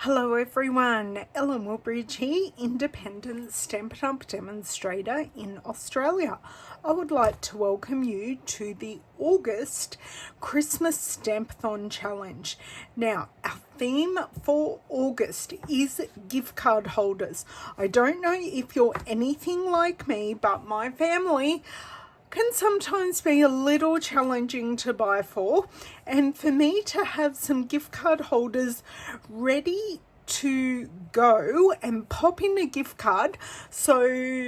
Hello everyone, Ellen Woodbridge here, independent Stampin' Up! Demonstrator in Australia. I would like to welcome you to the August Christmas Stampathon Challenge. Now, our theme for August is gift card holders. I don't know if you're anything like me, but my family can sometimes be a little challenging to buy for, and for me to have some gift card holders ready to go and pop in a gift card so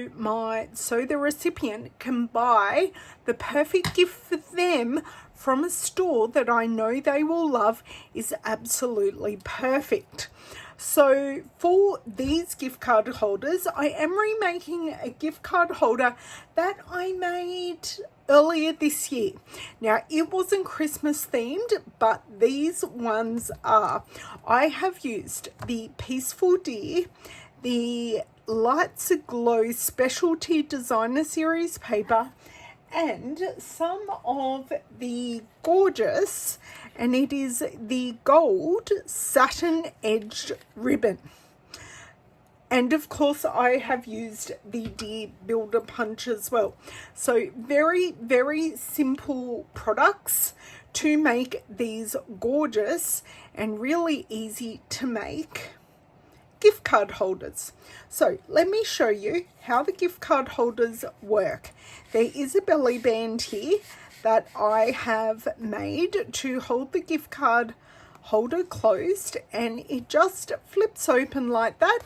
the recipient can buy the perfect gift for them from a store that I know they will love is absolutely perfect. So for these gift card holders, I am remaking a gift card holder that I made earlier this year. Now, it wasn't Christmas themed, but these ones are. I have used the Peaceful Deer, the Lights Aglow Specialty Designer Series paper, and some of the gorgeous, and it is the gold satin edged ribbon. And of course I have used the Deer Builder Punch as well. So very, very simple products to make these gorgeous and really easy to make gift card holders. So let me show you how the gift card holders work. There is a belly band here that I have made to hold the gift card holder closed, and it just flips open like that,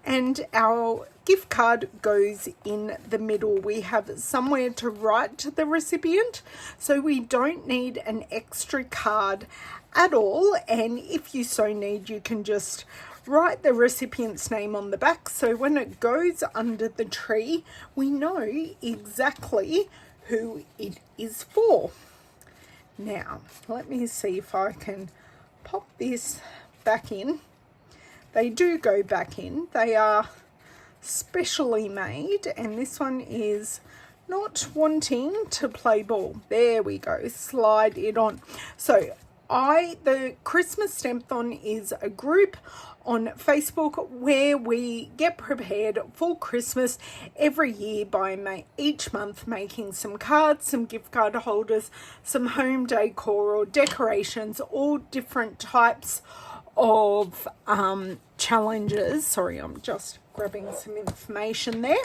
and our gift card goes in the middle. We have somewhere to write to the recipient, so we don't need an extra card at all, and if you so need, you can just write the recipient's name on the back, so when it goes under the tree, we know exactly who it is for. Now, let me see if I can pop this back in. They do go back in. They are specially made, and this one is not wanting to play ball. There we go. Slide it on. So the Christmas Stampathon is a group on Facebook where we get prepared for Christmas every year by each month making some cards, some gift card holders, some home decor or decorations, all different types of challenges. Sorry, I'm just grabbing some information there.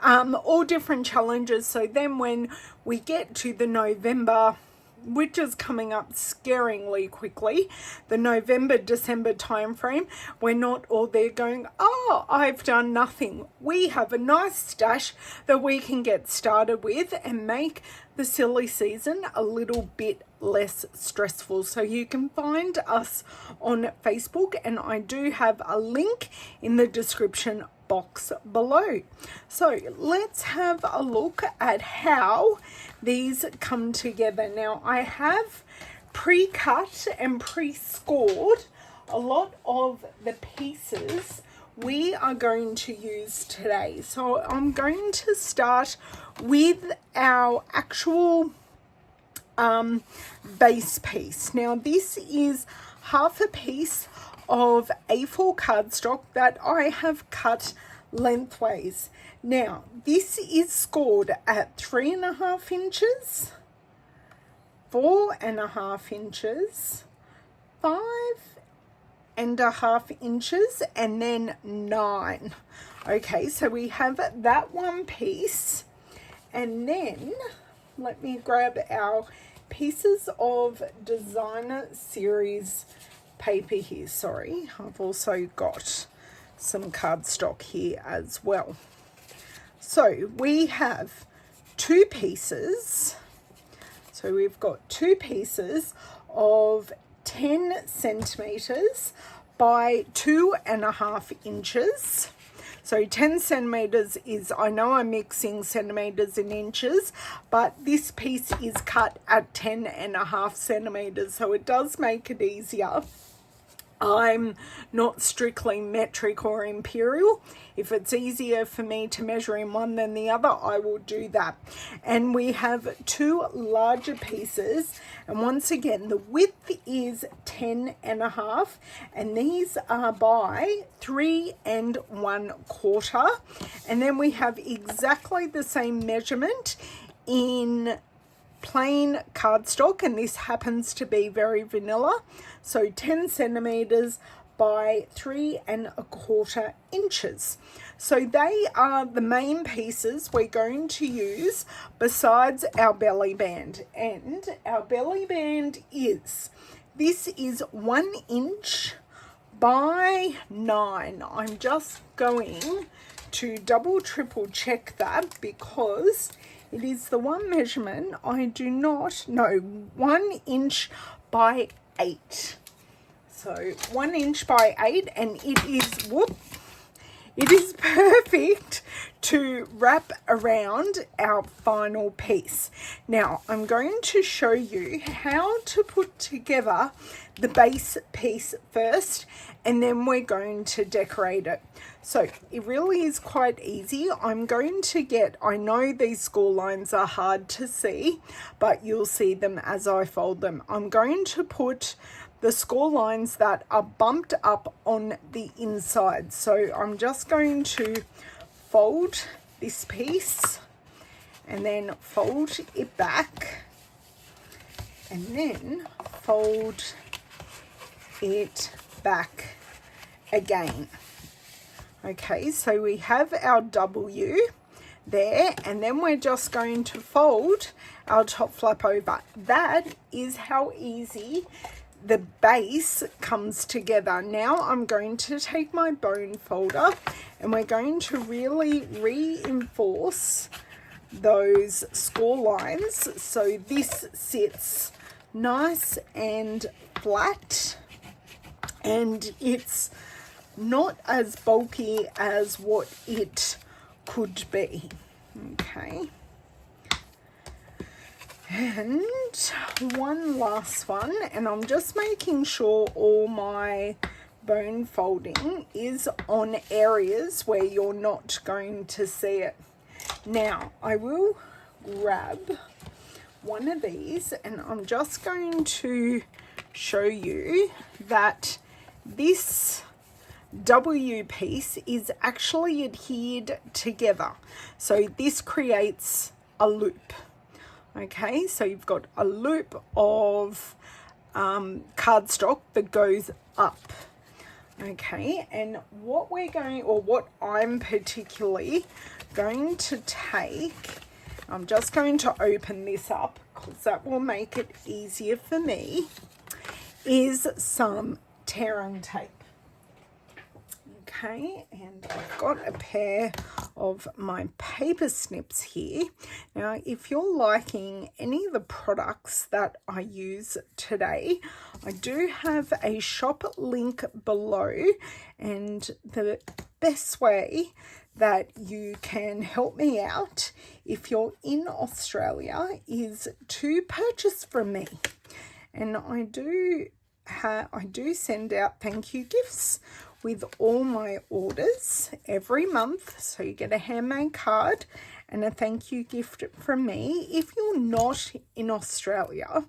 All different challenges. So then when we get to the November, which is coming up scaringly quickly, the November-December time frame, we're not all there going, oh, I've done nothing. We have a nice stash that we can get started with and make the silly season a little bit less stressful. So you can find us on Facebook, and I do have a link in the description box below. So let's have a look at how these come together. Now, I have pre-cut and pre-scored a lot of the pieces we are going to use today. So I'm going to start with our actual base piece. Now, this is half a piece of A4 cardstock that I have cut lengthways. Now, this is scored at 3.5 inches, 4.5 inches, 5.5 inches, and then 9. Okay, so we have that one piece, and then let me grab our pieces of designer series paper here. Sorry, I've also got some cardstock here as well. So we have two pieces. So we've got two pieces of 10 centimeters by 2.5 inches. So 10 centimeters is, I know I'm mixing centimeters and inches, but this piece is cut at 10.5 centimeters, so it does make it easier. I'm not strictly metric or imperial. If it's easier for me to measure in one than the other, I will do that. And we have 2 larger pieces. And once again, the width is 10.5, and these are by 3 1/4. And then we have exactly the same measurement in plain cardstock, and this happens to be very vanilla, so 10 centimeters by 3 1/4 inches. So they are the main pieces we're going to use besides our belly band. And our belly band this is 1 inch by 9. I'm just going to double triple check that because it is the one measurement I do not know. 1 inch by 8. So 1 inch by 8, and it is perfect to wrap around our final piece. Now I'm going to show you how to put together the base piece first, and then we're going to decorate it. So it really is quite easy. I know these score lines are hard to see, but you'll see them as I fold them. I'm going to put the score lines that are bumped up on the inside. So I'm just going to fold this piece and then fold it back and then fold it back again. Okay, so we have our W there, and then we're just going to fold our top flap over. That is how easy the base comes together. Now I'm going to take my bone folder and we're going to really reinforce those score lines so this sits nice and flat, and it's not as bulky as what it could be. Okay, and one last one, and I'm just making sure all my bone folding is on areas where you're not going to see it. Now I will grab one of these and I'm just going to show you that this W piece is actually adhered together, so this creates a loop. Okay, so you've got a loop of cardstock that goes up. Okay, and what I'm particularly going to take, I'm just going to open this up because that will make it easier for me, is some tear and tape. Okay, and I've got a pair of my paper snips here. Now, if you're liking any of the products that I use today, I do have a shop link below, and the best way that you can help me out if you're in Australia is to purchase from me. And I do send out thank you gifts with all my orders every month, so you get a handmade card and a thank you gift from me. If you're not in Australia,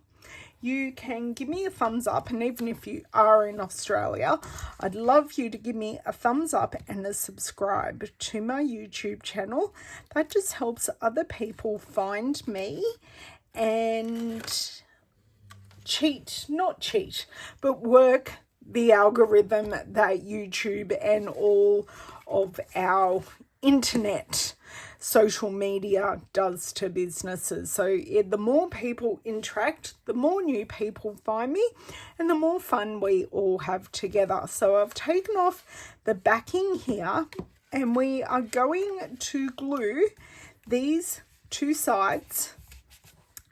you can give me a thumbs up, and even if you are in Australia, I'd love you to give me a thumbs up and a subscribe to my YouTube channel. That just helps other people find me and work the algorithm that YouTube and all of our internet social media does to businesses. So the more people interact, the more new people find me, and the more fun we all have together. So I've taken off the backing here, and we are going to glue these two sides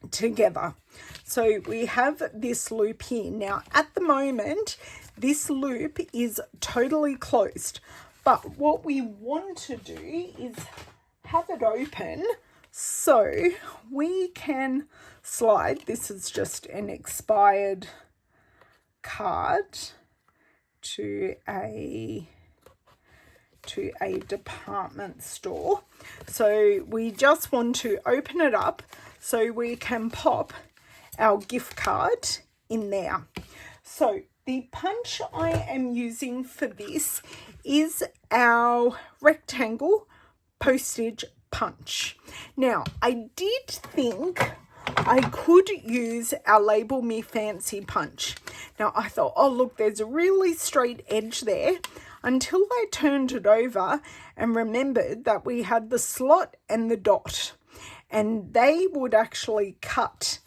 together. So we have this loop here. Now at the moment this loop is totally closed, but what we want to do is have it open so we can slide, this is just an expired card, to a department store. So we just want to open it up so we can pop our gift card in there. So the punch I am using for this is our rectangle postage punch. Now, I did think I could use our Label Me Fancy punch. Now, I thought, oh, look, there's a really straight edge there, until I turned it over and remembered that we had the slot and the dot, and they would actually cut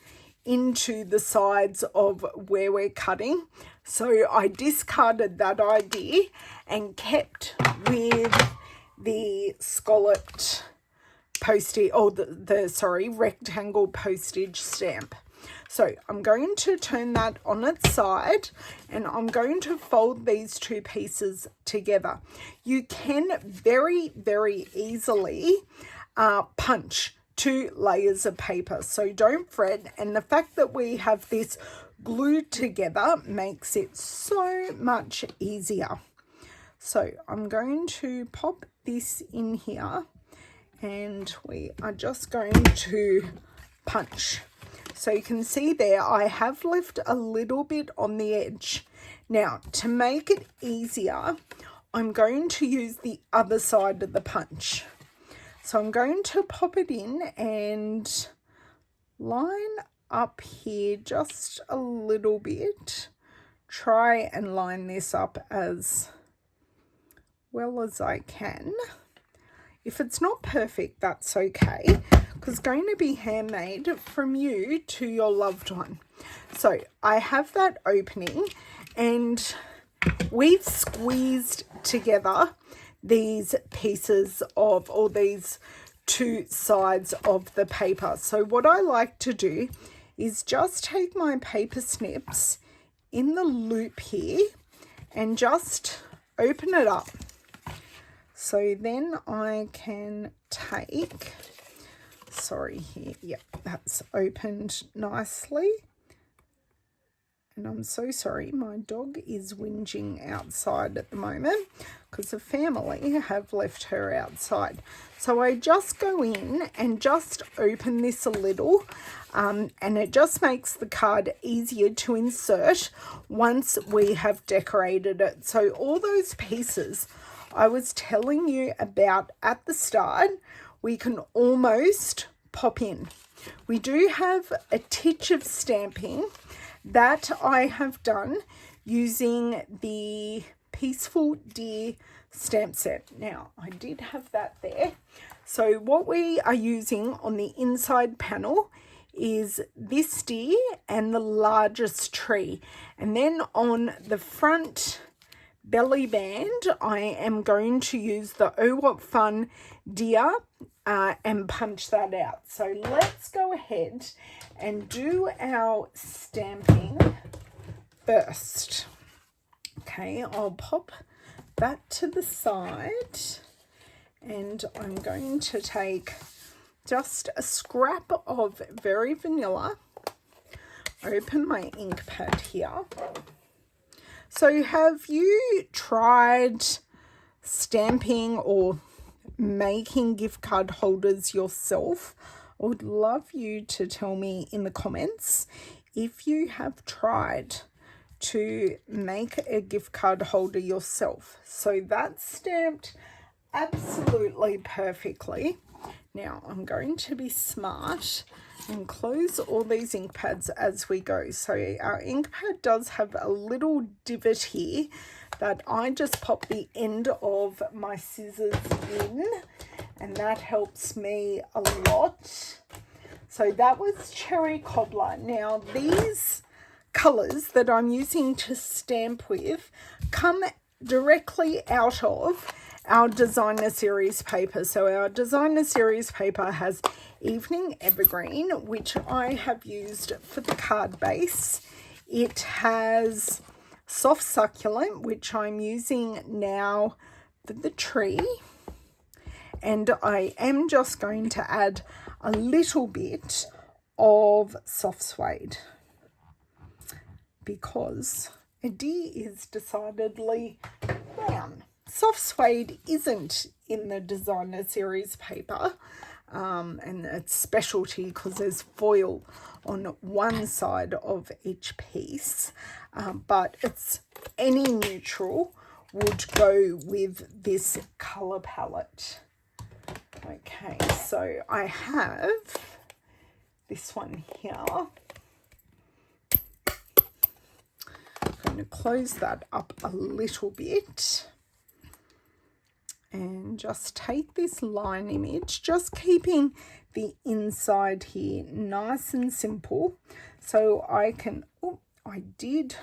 into the sides of where we're cutting. So I discarded that idea and kept with the scalloped postage, or the rectangle postage stamp. So I'm going to turn that on its side, and I'm going to fold these two pieces together. You can very, very easily punch 2 layers of paper, so don't fret. And the fact that we have this glued together makes it so much easier. So I'm going to pop this in here, and we are just going to punch. So you can see there I have left a little bit on the edge. Now, to make it easier, I'm going to use the other side of the punch. So I'm going to pop it in and line up here just a little bit. Try and line this up as well as I can. If it's not perfect, that's okay, because it's going to be handmade from you to your loved one. So I have that opening, and we've squeezed together these pieces of, or these 2 sides of the paper. So what I like to do is just take my paper snips in the loop here and just open it up. So then I can take, yep, that's opened nicely. And I'm so sorry, my dog is whinging outside at the moment because the family have left her outside. So I just go in and just open this a little, and it just makes the card easier to insert once we have decorated it. So all those pieces I was telling you about at the start, we can almost pop in. We do have a titch of stamping that I have done using the Peaceful Deer stamp set. Now, I did have that there. So what we are using on the inside panel is this deer and the largest tree. And then on the front belly band, I am going to use the Oh What Fun deer and punch that out. So let's go ahead and do our stamping first. Okay, I'll pop that to the side, and I'm going to take just a scrap of Very Vanilla, open my ink pad here. So have you tried stamping or making gift card holders yourself? I would love you to tell me in the comments if you have tried to make a gift card holder yourself. So that's stamped absolutely perfectly. Now I'm going to be smart and close all these ink pads as we go. So our ink pad does have a little divot here that I just pop the end of my scissors in, and that helps me a lot. So that was Cherry Cobbler. Now these colours that I'm using to stamp with come directly out of our designer series paper. So our designer series paper has Evening Evergreen, which I have used for the card base. It has Soft Succulent, which I'm using now for the tree. And I am just going to add a little bit of Soft Suede because D is decidedly brown. Soft suede isn't in the designer series paper, and it's specialty because there's foil on one side of each piece, but it's any neutral would go with this colour palette. Okay, so I have this one here. I'm going to close that up a little bit and just take this line image, just keeping the inside here nice and simple, so I can, oh, I did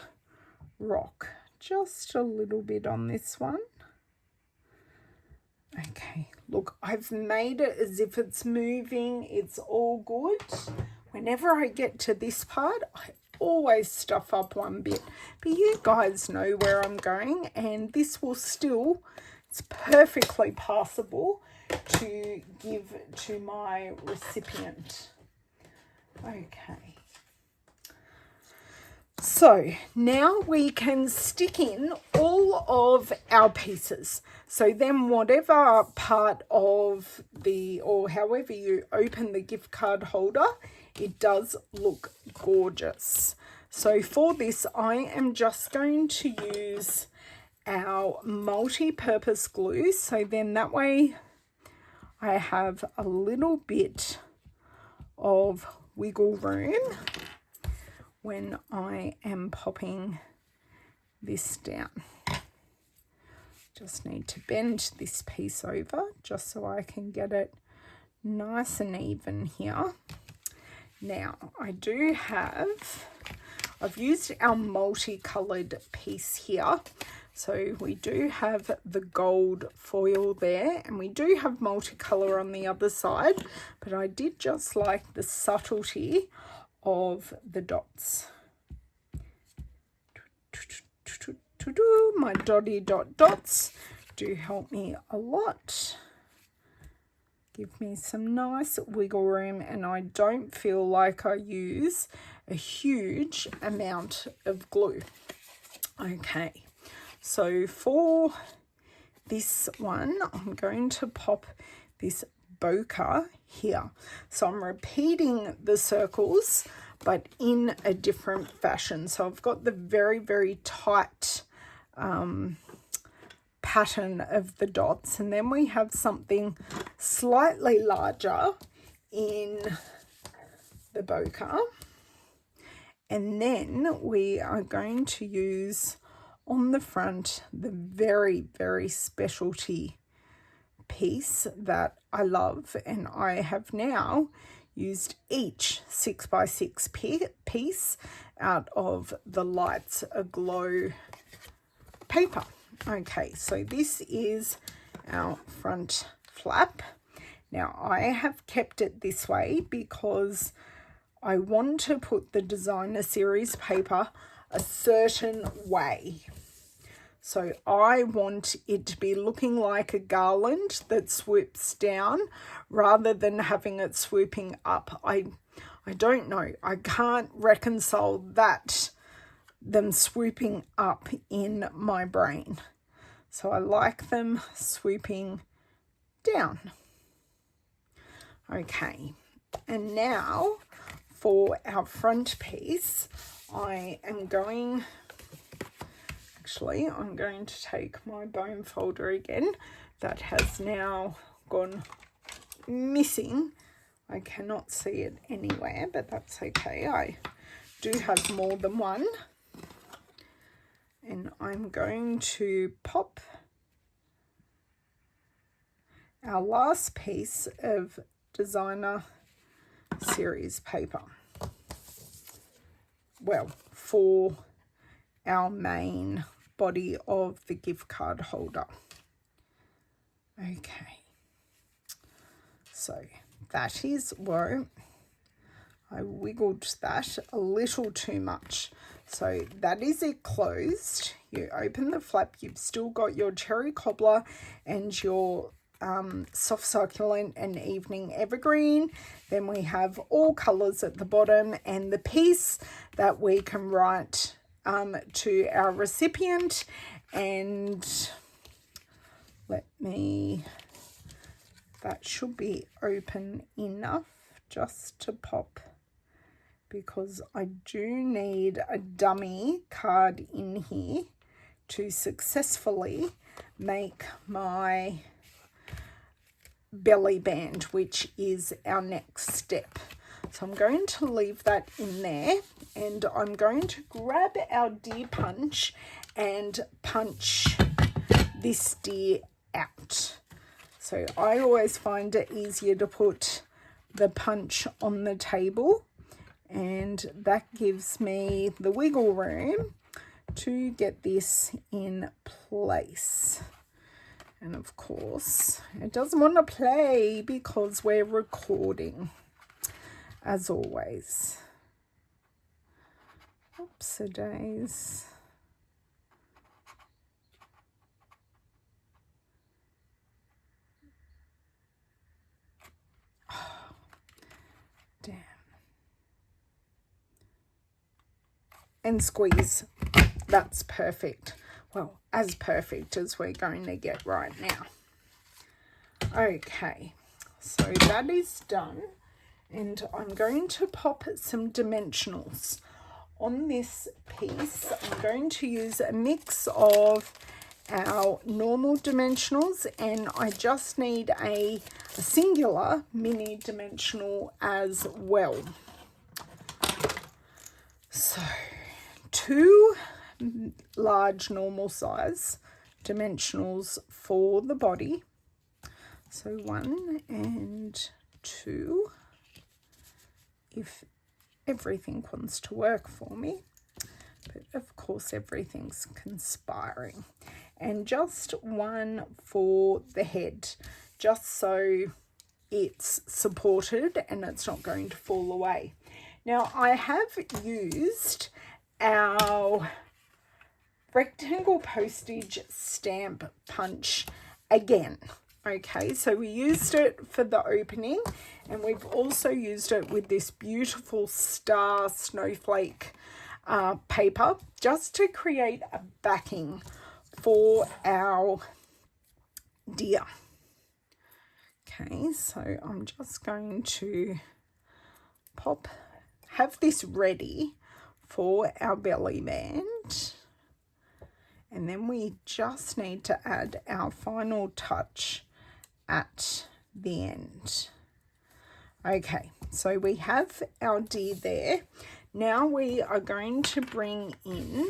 rock just a little bit on this one. Okay, look, I've made it as if it's moving, it's all good. Whenever I get to this part, I always stuff up one bit, but you guys know where I'm going, and this will still, it's perfectly passable to give to my recipient. Okay. So now we can stick in all of our pieces. So then whatever part of the, or however you open the gift card holder, it does look gorgeous. So for this, I am just going to use our multi-purpose glue, so then that way I have a little bit of wiggle room when I am popping this down. Just need to bend this piece over just so I can get it nice and even here. Now I do have, I've used our multicolored piece here. So we do have the gold foil there, and we do have multicolour on the other side, but I did just like the subtlety of the dots. My dotty dots do help me a lot. Give me some nice wiggle room, and I don't feel like I use a huge amount of glue. Okay. So for this one, I'm going to pop this bokeh here. So I'm repeating the circles, but in a different fashion. So I've got the very, very tight pattern of the dots, and then we have something slightly larger in the bokeh. And then we are going to use on the front the very, very specialty piece that I love, and I have now used each 6x6 piece out of the Lights Aglow paper. Okay, so this is our front flap. Now I have kept it this way because I want to put the designer series paper a certain way. So I want it to be looking like a garland that swoops down rather than having it swooping up. I don't know. I can't reconcile them swooping up in my brain. So I like them swooping down. Okay. And now for our front piece, I'm going to take my bone folder again that has now gone missing. I cannot see it anywhere, but that's okay. I do have more than one. And I'm going to pop our last piece of designer series paper. Well, for our main body of the gift card holder. Okay, so that is where I wiggled that a little too much. So that is it closed. You open the flap, you've still got your cherry cobbler and your soft succulent and evening evergreen. Then we have all colours at the bottom and the piece that we can write to our recipient. And that should be open enough just to pop, because I do need a dummy card in here to successfully make my belly band, which is our next step. So I'm going to leave that in there, and I'm going to grab our deer punch and punch this deer out. So I always find it easier to put the punch on the table, and that gives me the wiggle room to get this in place. And of course, it doesn't want to play because we're recording, as always. Oops-a-days. Oh, damn. And squeeze. That's perfect. Well, as perfect as we're going to get right now. Okay, so that is done. And I'm going to pop some dimensionals on this piece. I'm going to use a mix of our normal dimensionals, and I just need a singular mini dimensional as well. So 2 large normal size dimensionals for the body. So 1 and 2, if everything wants to work for me, but of course everything's conspiring. And just 1 for the head, just so it's supported and it's not going to fall away. Now I have used our rectangle postage stamp punch again. Okay, so we used it for the opening, and we've also used it with this beautiful star snowflake paper, just to create a backing for our deer. Okay, so I'm just going to have this ready for our belly band. And then we just need to add our final touch at the end. Okay, so we have our deer there. Now we are going to bring in,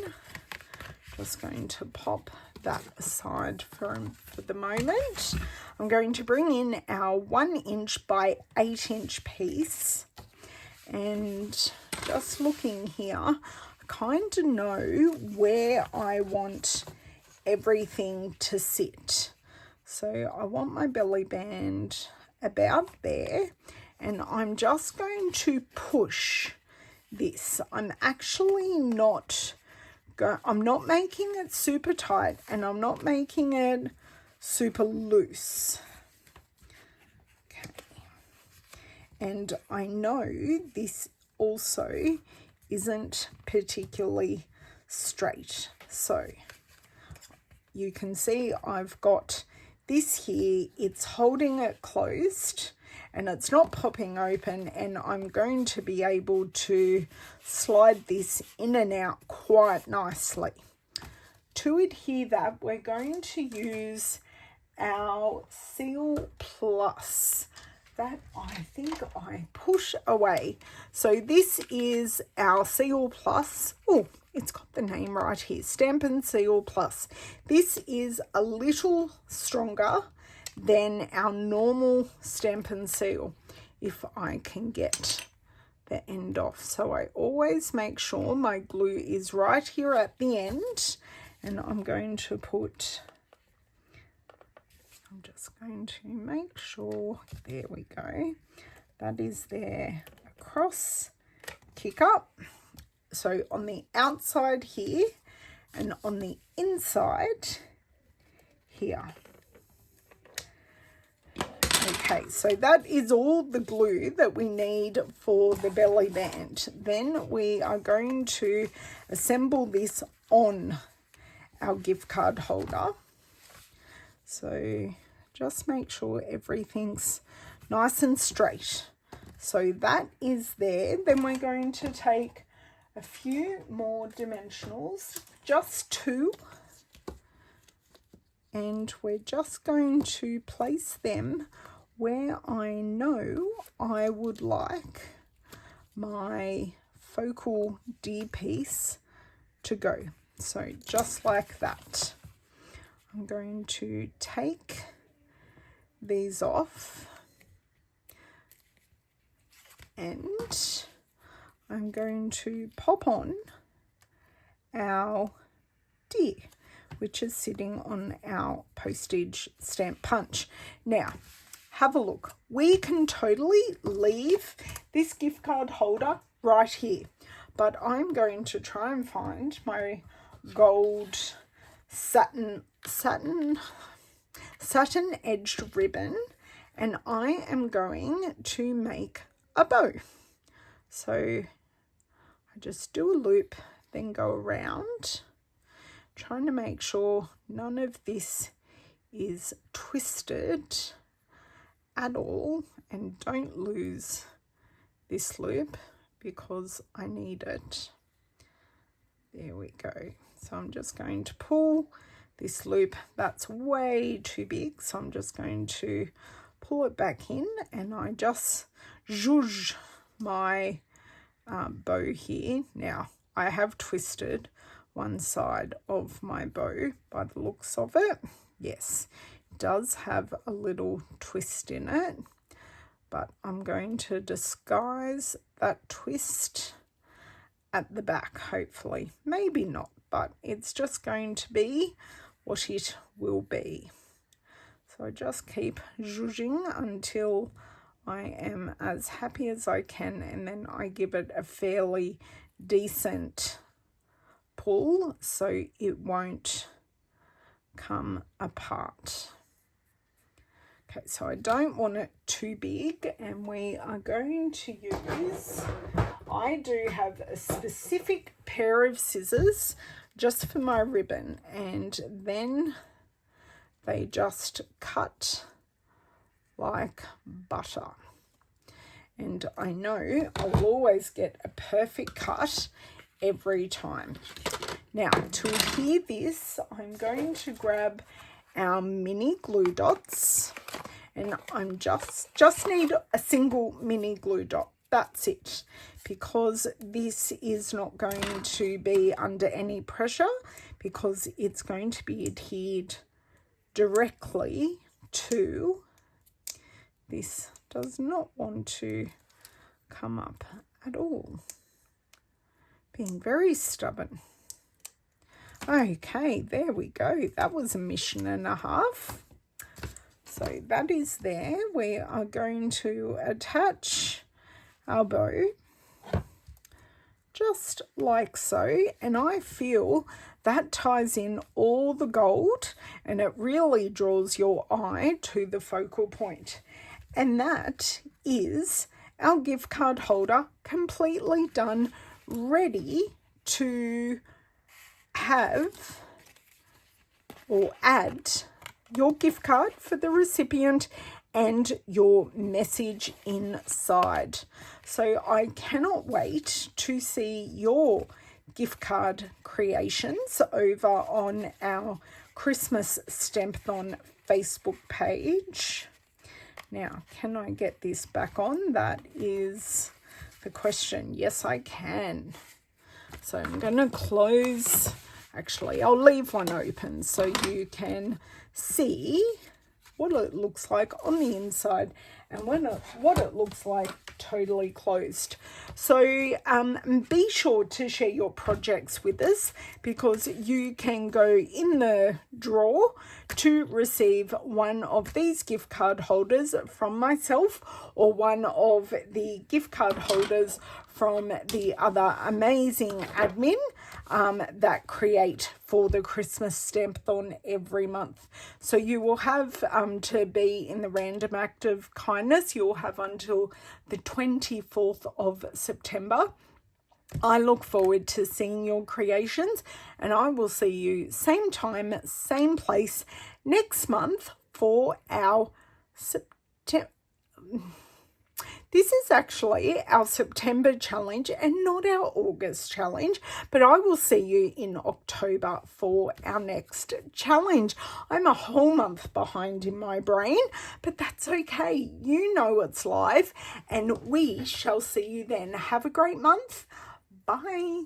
just going to pop that aside for the moment. I'm going to bring in our 1 inch by 8 inch piece, and just looking here, I kind of know where I want everything to sit. So I want my belly band about there, and I'm just going to push this. I'm actually not I'm not making it super tight, and I'm not making it super loose. Okay. And I know this also isn't particularly straight. So you can see I've got this here, it's holding it closed and it's not popping open, and I'm going to be able to slide this in and out quite nicely. To adhere that, we're going to use our Seal Plus that I think I push away. So this is our Seal Plus. Oh, it's got the name right here, Stampin' Seal Plus. This is a little stronger than our normal Stampin' Seal, if I can get the end off. So I always make sure my glue is right here at the end, and I'm just going to make sure, there we go, that is there across, kick up. So on the outside here and on the inside here. Okay, so that is all the glue that we need for the belly band. Then we are going to assemble this on our gift card holder. So just make sure everything's nice and straight. So that is there. Then we're going to take a few more dimensionals, just 2. And we're just going to place them where I know I would like my focal D piece to go. So just like that. I'm going to take these off and I'm going to pop on our deer, which is sitting on our postage stamp punch. Now, have a look. We can totally leave this gift card holder right here, but I'm going to try and find my gold satin edged ribbon, and I am going to make a bow. So I just do a loop, then go around, trying to make sure none of this is twisted at all, and don't lose this loop because I need it. There we go. So I'm just going to pull this loop. That's way too big, so I'm just going to pull it back in, and I just zhuzh my bow here. Now I have twisted one side of my bow by the looks of it. Yes, it does have a little twist in it, but I'm going to disguise that twist at the back, hopefully. Maybe not, but it's just going to be what it will be. So I just keep zhuzhing until I am as happy as I can, and then I give it a fairly decent pull so it won't come apart. Okay, so I don't want it too big, and we are going to use, I do have a specific pair of scissors just for my ribbon, and then they just cut like butter. And I know I'll always get a perfect cut every time. Now, to adhere this, I'm going to grab our mini glue dots, and I'm just need a single mini glue dot. That's it, because this is not going to be under any pressure, because it's going to be adhered directly to this. Does not want to come up at all. Being very stubborn. Okay, there we go. That was a mission and a half. So that is there. We are going to attach our bow just like so, and I feel that ties in all the gold, and it really draws your eye to the focal point. And that is our gift card holder completely done, ready to have or add your gift card for the recipient and your message inside. So I cannot wait to see your gift card creations over on our Christmas Stampathon Facebook page. Now, can I get this back on? That is the question. Yes, I can. So I'm going to close. Actually, I'll leave one open so you can see what it looks like on the inside and what it looks like totally closed. So be sure to share your projects with us, because you can go in the draw to receive one of these gift card holders from myself, or one of the gift card holders from the other amazing admin that create for the Christmas Stampathon every month. So you will have to be in the random act of kindness. You'll have until the 24th of September. I look forward to seeing your creations, and I will see you same time, same place next month for our September. This is actually our September challenge and not our August challenge, but I will see you in October for our next challenge. I'm a whole month behind in my brain, but that's okay. You know it's live, and we shall see you then. Have a great month. Bye.